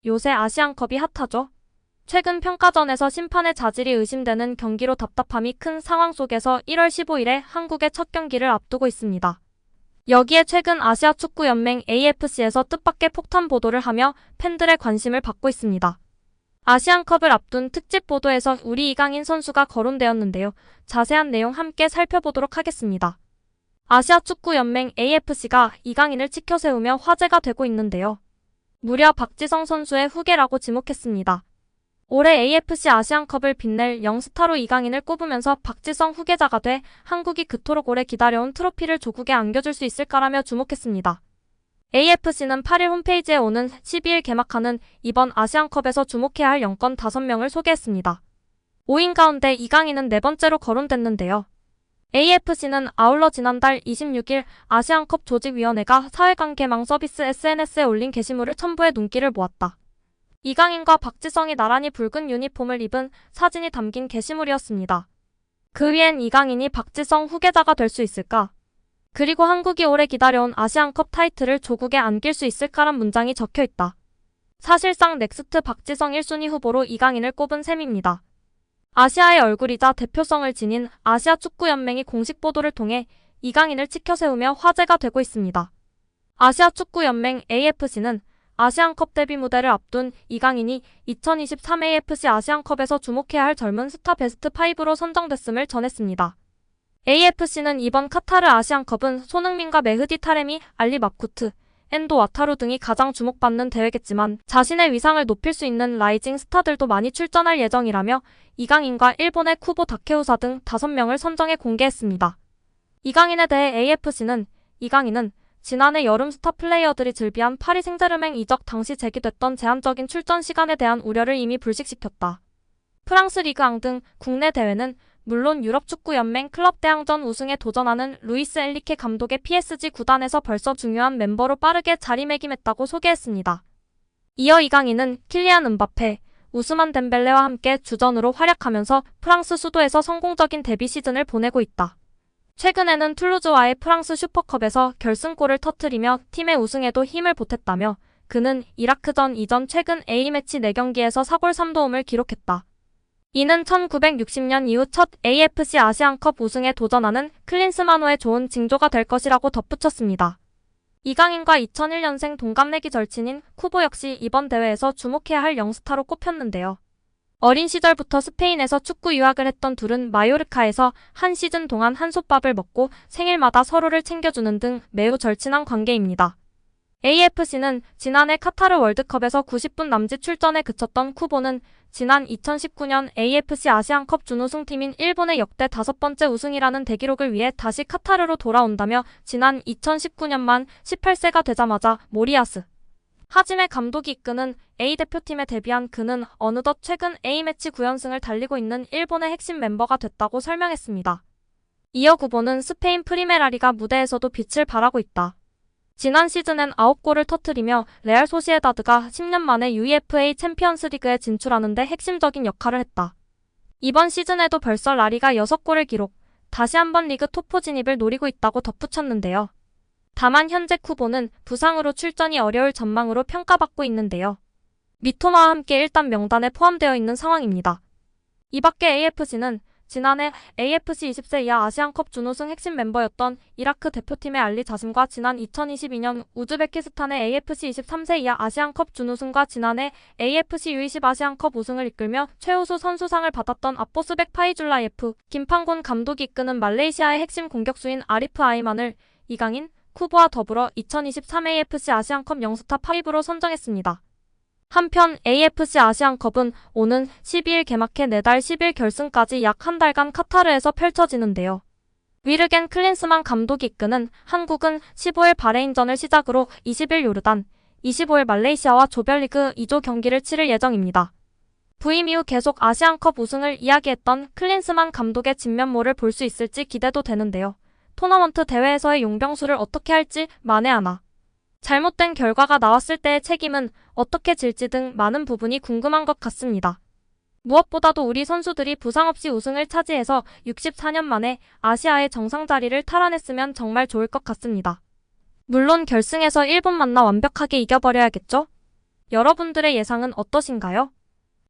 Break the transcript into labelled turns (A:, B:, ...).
A: 요새 아시안컵이 핫하죠. 최근 평가전에서 심판의 자질이 의심되는 경기로 답답함이 큰 상황 속에서 1월 15일에 한국의 첫 경기를 앞두고 있습니다. 여기에 최근 아시아축구연맹 AFC에서 뜻밖의 폭탄 보도를 하며 팬들의 관심을 받고 있습니다. 아시안컵을 앞둔 특집 보도에서 우리 이강인 선수가 거론되었는데요. 자세한 내용 함께 살펴보도록 하겠습니다. 아시아축구연맹 AFC가 이강인을 치켜세우며 화제가 되고 있는데요. 무려 박지성 선수의 후계라고 지목했습니다. 올해 AFC 아시안컵을 빛낼 영스타로 이강인을 꼽으면서 박지성 후계자가 돼 한국이 그토록 오래 기다려온 트로피를 조국에 안겨줄 수 있을까라며 주목했습니다. AFC는 8일 홈페이지에 오는 12일 개막하는 이번 아시안컵에서 주목해야 할 영권 5명을 소개했습니다. 5인 가운데 이강인은 4번째로 거론됐는데요. AFC는 아울러 지난달 26일 아시안컵 조직위원회가 사회관계망 서비스 SNS에 올린 게시물을 첨부해 눈길을 모았다. 이강인과 박지성이 나란히 붉은 유니폼을 입은 사진이 담긴 게시물이었습니다. 그 위엔 이강인이 박지성 후계자가 될 수 있을까? 그리고 한국이 오래 기다려온 아시안컵 타이틀을 조국에 안길 수 있을까란 문장이 적혀있다. 사실상 넥스트 박지성 1순위 후보로 이강인을 꼽은 셈입니다. 아시아의 얼굴이자 대표성을 지닌 아시아축구연맹이 공식 보도를 통해 이강인을 치켜세우며 화제가 되고 있습니다. 아시아축구연맹 AFC는 아시안컵 데뷔 무대를 앞둔 이강인이 2023 AFC 아시안컵에서 주목해야 할 젊은 스타 베스트 5로 선정됐음을 전했습니다. AFC는 이번 카타르 아시안컵은 손흥민과 메흐디 타레미, 알리 마쿠트, 엔도 와타루 등이 가장 주목받는 대회겠지만 자신의 위상을 높일 수 있는 라이징 스타들도 많이 출전할 예정이라며 이강인과 일본의 쿠보 다케우사 등 5명을 선정해 공개했습니다. 이강인에 대해 AFC는 이강인은 지난해 여름 스타 플레이어들이 즐비한 파리 생제르맹 이적 당시 제기됐던 제한적인 출전 시간에 대한 우려를 이미 불식시켰다. 프랑스 리그앙 등 국내 대회는 물론 유럽축구연맹 클럽 대항전 우승에 도전하는 루이스 엔리케 감독의 PSG 구단에서 벌써 중요한 멤버로 빠르게 자리매김했다고 소개했습니다. 이어 이강인은 킬리안 음바페, 우스만 덴벨레와 함께 주전으로 활약하면서 프랑스 수도에서 성공적인 데뷔 시즌을 보내고 있다. 최근에는 툴루즈와의 프랑스 슈퍼컵에서 결승골을 터뜨리며 팀의 우승에도 힘을 보탰다며 그는 이라크전 이전 최근 A매치 4경기에서 4골 3도움을 기록했다. 이는 1960년 이후 첫 AFC 아시안컵 우승에 도전하는 클린스만호의 좋은 징조가 될 것이라고 덧붙였습니다. 이강인과 2001년생 동갑내기 절친인 쿠보 역시 이번 대회에서 주목해야 할 영스타로 꼽혔는데요. 어린 시절부터 스페인에서 축구 유학을 했던 둘은 마요르카에서 한 시즌 동안 한솥밥을 먹고 생일마다 서로를 챙겨주는 등 매우 절친한 관계입니다. AFC는 지난해 카타르 월드컵에서 90분 남짓 출전에 그쳤던 쿠보는 지난 2019년 AFC 아시안컵 준우승팀인 일본의 역대 5번째 우승이라는 대기록을 위해 다시 카타르로 돌아온다며 지난 2019년 만 18세가 되자마자 모리아스 하지메 감독이 이끄는 A대표팀에 데뷔한 그는 어느덧 최근 A매치 9연승을 달리고 있는 일본의 핵심 멤버가 됐다고 설명했습니다. 이어 구보는 스페인 프리메라리가 무대에서도 빛을 발하고 있다. 지난 시즌엔 9골을 터뜨리며 레알 소시에다드가 10년 만에 UEFA 챔피언스리그에 진출하는 데 핵심적인 역할을 했다. 이번 시즌에도 벌써 라리가 6골을 기록, 다시 한번 리그 톱4 진입을 노리고 있다고 덧붙였는데요. 다만 현재 쿠보는 부상으로 출전이 어려울 전망으로 평가받고 있는데요. 미토마와 함께 일단 명단에 포함되어 있는 상황입니다. 이 밖에 AFC는 지난해 AFC 20세 이하 아시안컵 준우승 핵심 멤버였던 이라크 대표팀의 알리 자심과 지난 2022년 우즈베키스탄의 AFC 23세 이하 아시안컵 준우승과 지난해 AFC U20 아시안컵 우승을 이끌며 최우수 선수상을 받았던 아포스백 파이줄라예프, 김판곤 감독이 이끄는 말레이시아의 핵심 공격수인 아리프 아이만을 이강인, 쿠보와 더불어 2023 AFC 아시안컵 영스타 5로 선정했습니다. 한편 AFC 아시안컵은 오는 12일 개막해 내달 10일 결승까지 약 한 달간 카타르에서 펼쳐지는데요. 위르겐 클린스만 감독이 이끄는 한국은 15일 바레인전을 시작으로 20일 요르단, 25일 말레이시아와 조별리그 2조 경기를 치를 예정입니다. 부임 이후 계속 아시안컵 우승을 이야기했던 클린스만 감독의 진면모를 볼 수 있을지 기대도 되는데요. 토너먼트 대회에서의 용병술을 어떻게 할지 만에하나. 잘못된 결과가 나왔을 때의 책임은 어떻게 질지 등 많은 부분이 궁금한 것 같습니다. 무엇보다도 우리 선수들이 부상 없이 우승을 차지해서 64년 만에 아시아의 정상 자리를 탈환했으면 정말 좋을 것 같습니다. 물론 결승에서 일본 만나 완벽하게 이겨버려야겠죠? 여러분들의 예상은 어떠신가요?